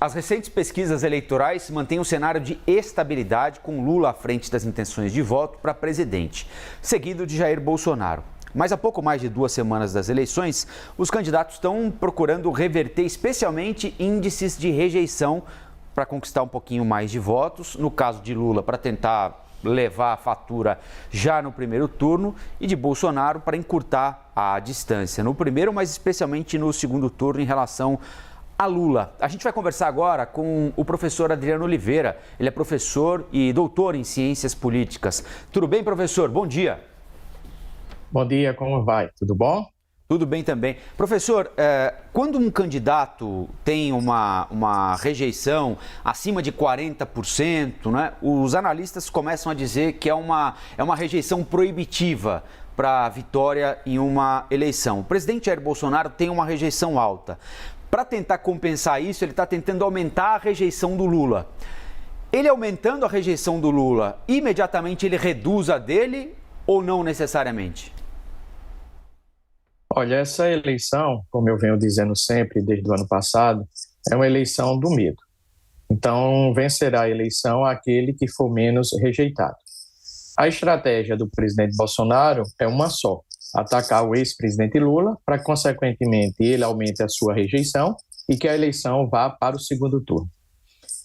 As recentes pesquisas eleitorais mantêm um cenário de estabilidade, com Lula à frente das intenções de voto para presidente, seguido de Jair Bolsonaro. Mas há pouco mais de 2 semanas das eleições, os candidatos estão procurando reverter especialmente índices de rejeição para conquistar um pouquinho mais de votos. No caso de Lula, para tentar levar a fatura já no primeiro turno, e de Bolsonaro para encurtar a distância no primeiro, mas especialmente no segundo turno em relação a Lula. A gente vai conversar agora com o professor Adriano Oliveira. Ele é professor e doutor em ciências políticas. Tudo bem, professor? Bom dia. Bom dia, como vai? Tudo bom? Tudo bem também. Professor, quando um candidato tem uma rejeição acima de 40%, né, os analistas começam a dizer que é uma rejeição proibitiva para a vitória em uma eleição. O presidente Jair Bolsonaro tem uma rejeição alta. Para tentar compensar isso, ele está tentando aumentar a rejeição do Lula. Ele aumentando a rejeição do Lula, imediatamente ele reduz a dele ou não necessariamente? Olha, essa eleição, como eu venho dizendo sempre desde o ano passado, é uma eleição do medo. Então, vencerá a eleição aquele que for menos rejeitado. A estratégia do presidente Bolsonaro é uma só: atacar o ex-presidente Lula para, consequentemente, ele aumente a sua rejeição e que a eleição vá para o segundo turno.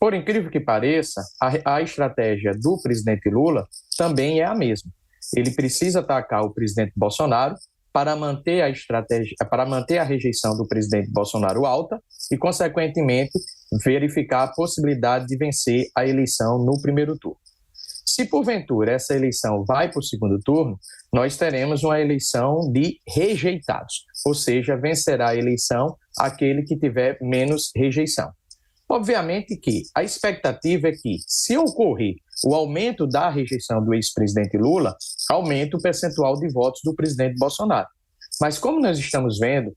Por incrível que pareça, a estratégia do presidente Lula também é a mesma. Ele precisa atacar o presidente Bolsonaro para manter a rejeição do presidente Bolsonaro alta e, consequentemente, verificar a possibilidade de vencer a eleição no primeiro turno. Se, porventura, essa eleição vai para o segundo turno, nós teremos uma eleição de rejeitados, ou seja, vencerá a eleição aquele que tiver menos rejeição. Obviamente que a expectativa é que, se ocorrer o aumento da rejeição do ex-presidente Lula, aumente o percentual de votos do presidente Bolsonaro. Mas como nós estamos vendo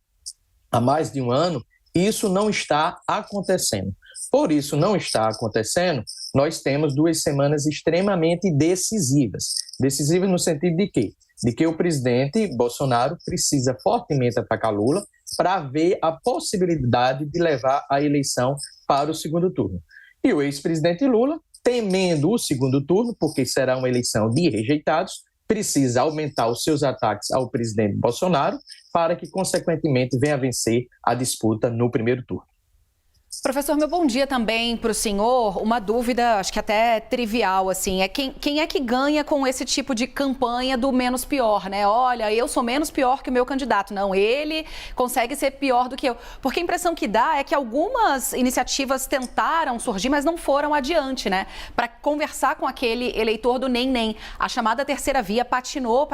há mais de um ano, isso não está acontecendo. Por isso não está acontecendo, nós temos 2 semanas extremamente decisivas. Decisivas no sentido de quê? De que o presidente Bolsonaro precisa fortemente atacar Lula para ver a possibilidade de levar a eleição para o segundo turno. E o ex-presidente Lula, temendo o segundo turno, porque será uma eleição de rejeitados, precisa aumentar os seus ataques ao presidente Bolsonaro para que, consequentemente, venha a vencer a disputa no primeiro turno. Professor, meu bom dia também para o senhor. Uma dúvida, acho que até trivial, assim, é quem é que ganha com esse tipo de campanha do menos pior, né? Olha, eu sou menos pior que o meu candidato. Não, ele consegue ser pior do que eu. Porque a impressão que dá é que algumas iniciativas tentaram surgir, mas não foram adiante, né? Para conversar com aquele eleitor do nem. A chamada terceira via patinou,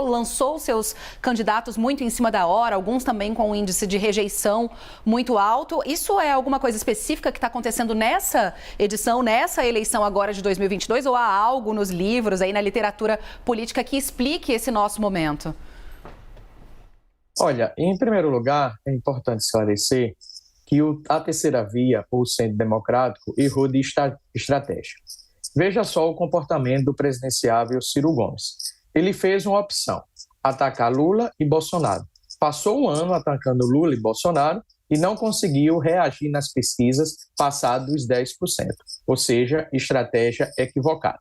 lançou seus candidatos muito em cima da hora, alguns também com um índice de rejeição muito alto. Isso é alguma coisa específica que está acontecendo nessa edição, nessa eleição agora de 2022, ou há algo nos livros, aí na literatura política que explique esse nosso momento? Olha, em primeiro lugar, é importante esclarecer que a terceira via, ou o Centro Democrático, errou de estratégia. Veja só o comportamento do presidenciável Ciro Gomes. Ele fez uma opção: atacar Lula e Bolsonaro. Passou um ano atacando Lula e Bolsonaro e não conseguiu reagir nas pesquisas passado dos 10%, ou seja, estratégia equivocada.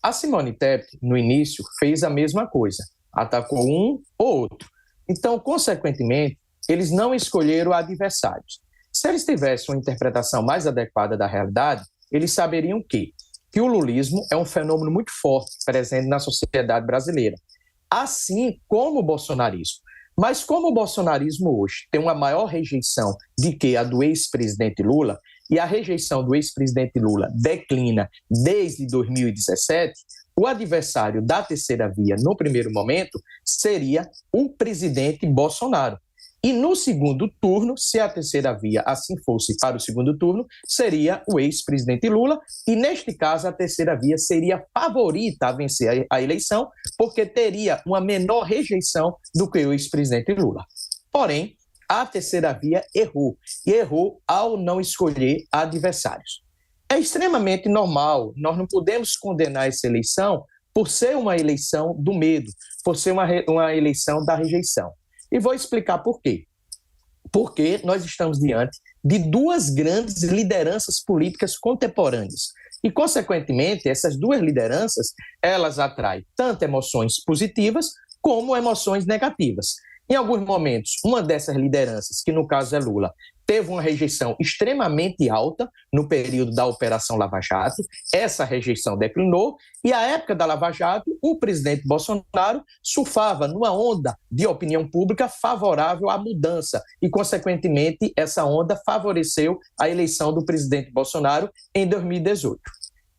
A Simone Tebet, no início, fez a mesma coisa, atacou um ou outro. Então, consequentemente, eles não escolheram adversários. Se eles tivessem uma interpretação mais adequada da realidade, eles saberiam que o lulismo é um fenômeno muito forte presente na sociedade brasileira, assim como o bolsonarismo. Mas como o bolsonarismo hoje tem uma maior rejeição do que a do ex-presidente Lula, e a rejeição do ex-presidente Lula declina desde 2017, o adversário da terceira via, no primeiro momento, seria o presidente Bolsonaro. E no segundo turno, se a terceira via assim fosse para o segundo turno, seria o ex-presidente Lula, e neste caso a terceira via seria favorita a vencer a eleição, porque teria uma menor rejeição do que o ex-presidente Lula. Porém, a terceira via errou, e errou ao não escolher adversários. É extremamente normal, nós não podemos condenar essa eleição por ser uma eleição do medo, por ser uma eleição da rejeição. E vou explicar por quê. Porque nós estamos diante de duas grandes lideranças políticas contemporâneas. E, consequentemente, essas duas lideranças, elas atraem tanto emoções positivas como emoções negativas. Em alguns momentos, uma dessas lideranças, que no caso é Lula, teve uma rejeição extremamente alta no período da Operação Lava Jato. Essa rejeição declinou e, à época da Lava Jato, o presidente Bolsonaro surfava numa onda de opinião pública favorável à mudança e, consequentemente, essa onda favoreceu a eleição do presidente Bolsonaro em 2018.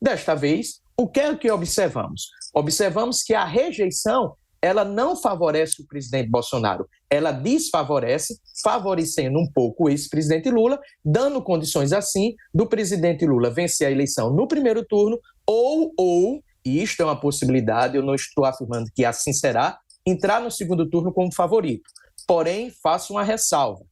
Desta vez, o que é que observamos? Observamos que a rejeição ela não favorece o presidente Bolsonaro, ela desfavorece, favorecendo um pouco o ex-presidente Lula, dando condições assim do presidente Lula vencer a eleição no primeiro turno ou, e isto é uma possibilidade, eu não estou afirmando que assim será, entrar no segundo turno como favorito. Porém, faço uma ressalva.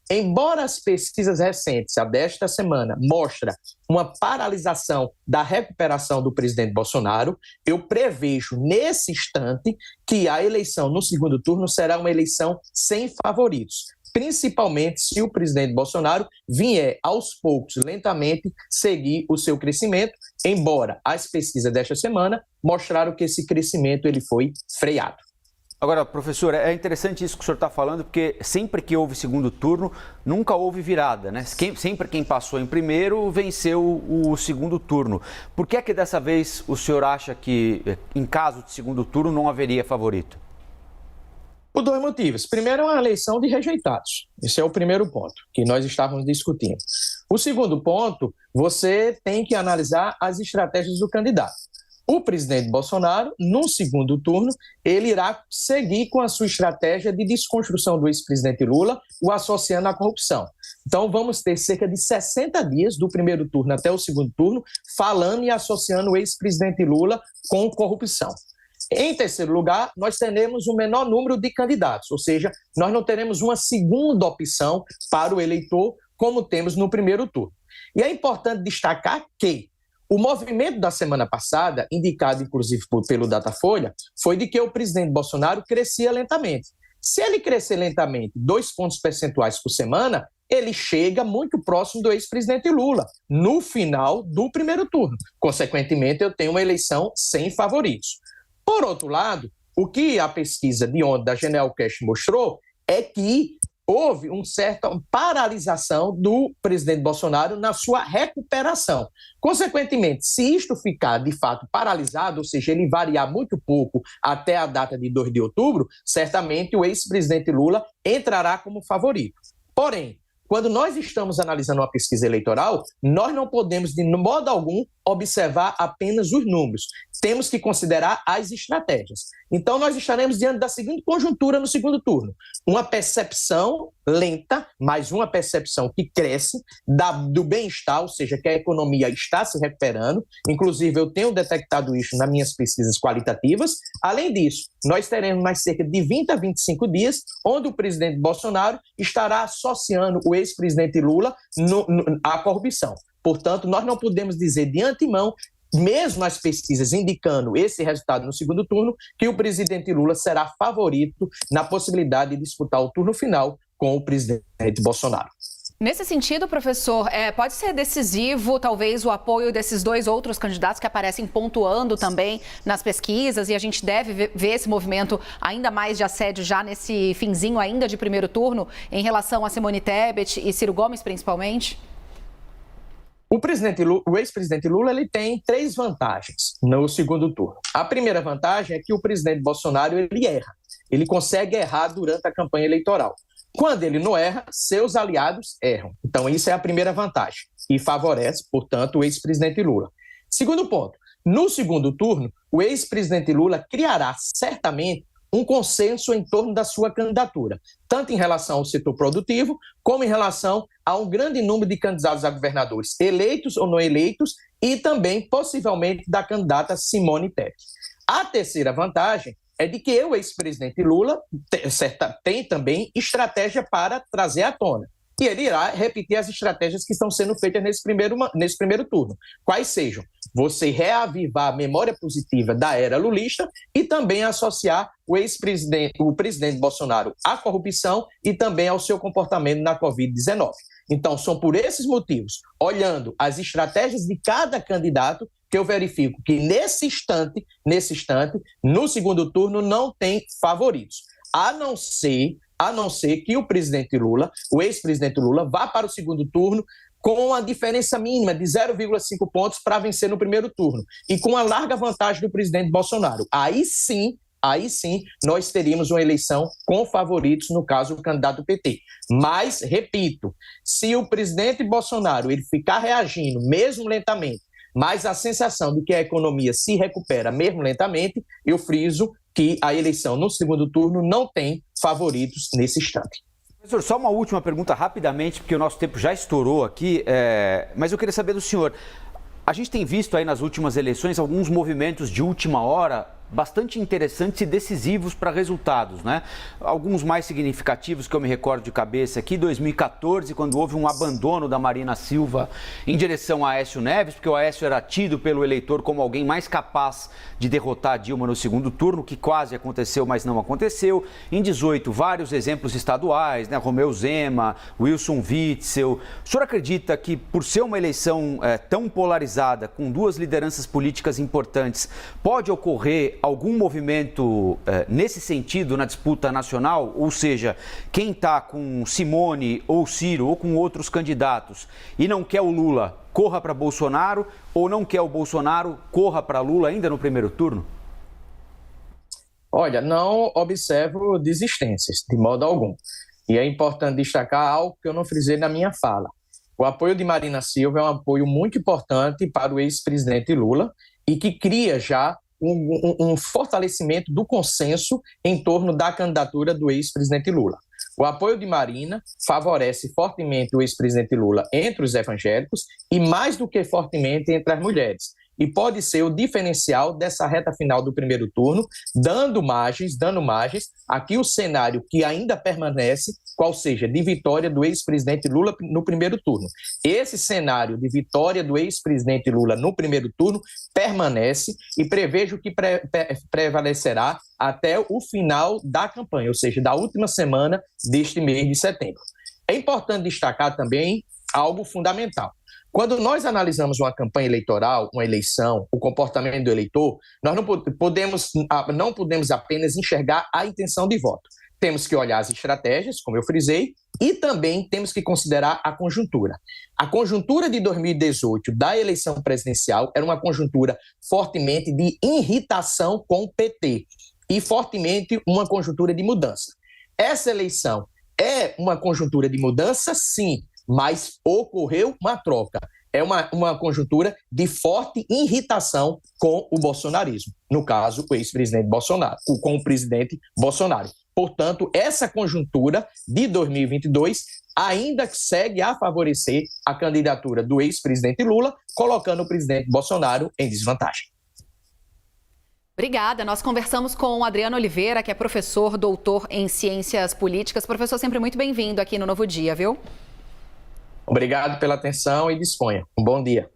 Embora as pesquisas recentes, a desta semana, mostrem uma paralisação da recuperação do presidente Bolsonaro, eu prevejo nesse instante que a eleição no segundo turno será uma eleição sem favoritos, principalmente se o presidente Bolsonaro vier aos poucos, lentamente, seguir o seu crescimento, embora as pesquisas desta semana mostraram que esse crescimento ele foi freado. Agora, professor, é interessante isso que o senhor está falando, porque sempre que houve segundo turno, nunca houve virada, né? Sempre quem passou em primeiro venceu o segundo turno. Por que é que dessa vez o senhor acha que, em caso de segundo turno, não haveria favorito? Por dois motivos. Primeiro, é uma eleição de rejeitados. Esse é o primeiro ponto que nós estávamos discutindo. O segundo ponto, você tem que analisar as estratégias do candidato. O presidente Bolsonaro, no segundo turno, ele irá seguir com a sua estratégia de desconstrução do ex-presidente Lula, o associando à corrupção. Então, vamos ter cerca de 60 dias do primeiro turno até o segundo turno, falando e associando o ex-presidente Lula com corrupção. Em terceiro lugar, nós teremos o menor número de candidatos, ou seja, nós não teremos uma segunda opção para o eleitor, como temos no primeiro turno. E é importante destacar que o movimento da semana passada, indicado inclusive pelo Datafolha, foi de que o presidente Bolsonaro crescia lentamente. Se ele crescer lentamente 2 pontos percentuais por semana, ele chega muito próximo do ex-presidente Lula, no final do primeiro turno. Consequentemente, eu tenho uma eleição sem favoritos. Por outro lado, o que a pesquisa de ontem da Genialcast mostrou é que houve uma certa paralisação do presidente Bolsonaro na sua recuperação. Consequentemente, se isto ficar de fato paralisado, ou seja, ele variar muito pouco até a data de 2 de outubro, certamente o ex-presidente Lula entrará como favorito. Porém, quando nós estamos analisando uma pesquisa eleitoral, nós não podemos, de modo algum, observar apenas os números. Temos que considerar as estratégias. Então, nós estaremos diante da seguinte conjuntura no segundo turno. Uma percepção lenta, mas uma percepção que cresce do bem-estar, ou seja, que a economia está se recuperando. Inclusive, eu tenho detectado isso nas minhas pesquisas qualitativas. Além disso, nós teremos mais cerca de 20 a 25 dias, onde o presidente Bolsonaro estará associando o ex-presidente Lula à corrupção. Portanto, nós não podemos dizer de antemão, mesmo as pesquisas indicando esse resultado no segundo turno, que o presidente Lula será favorito na possibilidade de disputar o turno final com o presidente Bolsonaro. Nesse sentido, professor, pode ser decisivo talvez o apoio desses 2 outros candidatos que aparecem pontuando também nas pesquisas, e a gente deve ver esse movimento ainda mais de assédio já nesse finzinho ainda de primeiro turno em relação a Simone Tebet e Ciro Gomes principalmente? O ex-presidente Lula ele tem 3 vantagens no segundo turno. A primeira vantagem é que o presidente Bolsonaro ele erra. Ele consegue errar durante a campanha eleitoral. Quando ele não erra, seus aliados erram. Então, isso é a primeira vantagem e favorece, portanto, o ex-presidente Lula. Segundo ponto, no segundo turno, o ex-presidente Lula criará certamente um consenso em torno da sua candidatura, tanto em relação ao setor produtivo, como em relação a um grande número de candidatos a governadores, eleitos ou não eleitos, e também, possivelmente, da candidata Simone Tebet. A terceira vantagem é de que o ex-presidente Lula tem também estratégia para trazer à tona. E ele irá repetir as estratégias que estão sendo feitas nesse primeiro turno. Quais sejam? Você reavivar a memória positiva da era lulista e também associar o presidente Bolsonaro à corrupção e também ao seu comportamento na Covid-19. Então, são por esses motivos, olhando as estratégias de cada candidato, que eu verifico que nesse instante, no segundo turno, não tem favoritos. A não ser que o presidente Lula, o ex-presidente Lula, vá para o segundo turno com uma diferença mínima de 0,5 pontos para vencer no primeiro turno e com a larga vantagem do presidente Bolsonaro. Aí sim, nós teríamos uma eleição com favoritos, no caso, o candidato do PT. Mas, repito, se o presidente Bolsonaro ele ficar reagindo, mesmo lentamente, mas a sensação de que a economia se recupera mesmo lentamente, eu friso que a eleição no segundo turno não tem favoritos nesse instante. Professor, só uma última pergunta rapidamente, porque o nosso tempo já estourou aqui, mas eu queria saber do senhor. A gente tem visto aí nas últimas eleições alguns movimentos de última hora bastante interessantes e decisivos para resultados, né? Alguns mais significativos que eu me recordo de cabeça aqui, 2014, quando houve um abandono da Marina Silva em direção a Aécio Neves, porque o Aécio era tido pelo eleitor como alguém mais capaz de derrotar a Dilma no segundo turno, que quase aconteceu, mas não aconteceu. Em 18, vários exemplos estaduais, né? Romeu Zema, Wilson Witzel. O senhor acredita que, por ser uma eleição tão polarizada, com duas lideranças políticas importantes, pode ocorrer algum movimento nesse sentido na disputa nacional? Ou seja, quem está com Simone ou Ciro ou com outros candidatos e não quer o Lula, corra para Bolsonaro, ou não quer o Bolsonaro, corra para Lula ainda no primeiro turno? Olha, não observo desistências, de modo algum. E é importante destacar algo que eu não frisei na minha fala. O apoio de Marina Silva é um apoio muito importante para o ex-presidente Lula e que cria já um fortalecimento do consenso em torno da candidatura do ex-presidente Lula. O apoio de Marina favorece fortemente o ex-presidente Lula entre os evangélicos e, mais do que fortemente, entre as mulheres. E pode ser o diferencial dessa reta final do primeiro turno, dando margens a que o cenário que ainda permanece, qual seja, de vitória do ex-presidente Lula no primeiro turno. Esse cenário de vitória do ex-presidente Lula no primeiro turno permanece e prevejo que prevalecerá até o final da campanha, ou seja, da última semana deste mês de setembro. É importante destacar também algo fundamental. Quando nós analisamos uma campanha eleitoral, uma eleição, o comportamento do eleitor, nós não podemos apenas enxergar a intenção de voto. Temos que olhar as estratégias, como eu frisei, e também temos que considerar a conjuntura. A conjuntura de 2018 da eleição presidencial era uma conjuntura fortemente de irritação com o PT e fortemente uma conjuntura de mudança. Essa eleição é uma conjuntura de mudança, sim, mas ocorreu uma troca. É uma conjuntura de forte irritação com o bolsonarismo. No caso, o ex-presidente Bolsonaro, com o presidente Bolsonaro. Portanto, essa conjuntura de 2022 ainda segue a favorecer a candidatura do ex-presidente Lula, colocando o presidente Bolsonaro em desvantagem. Obrigada. Nós conversamos com o Adriano Oliveira, que é professor, doutor em Ciências Políticas. Professor, sempre muito bem-vindo aqui no Novo Dia, viu? Obrigado pela atenção e disponha. Um bom dia.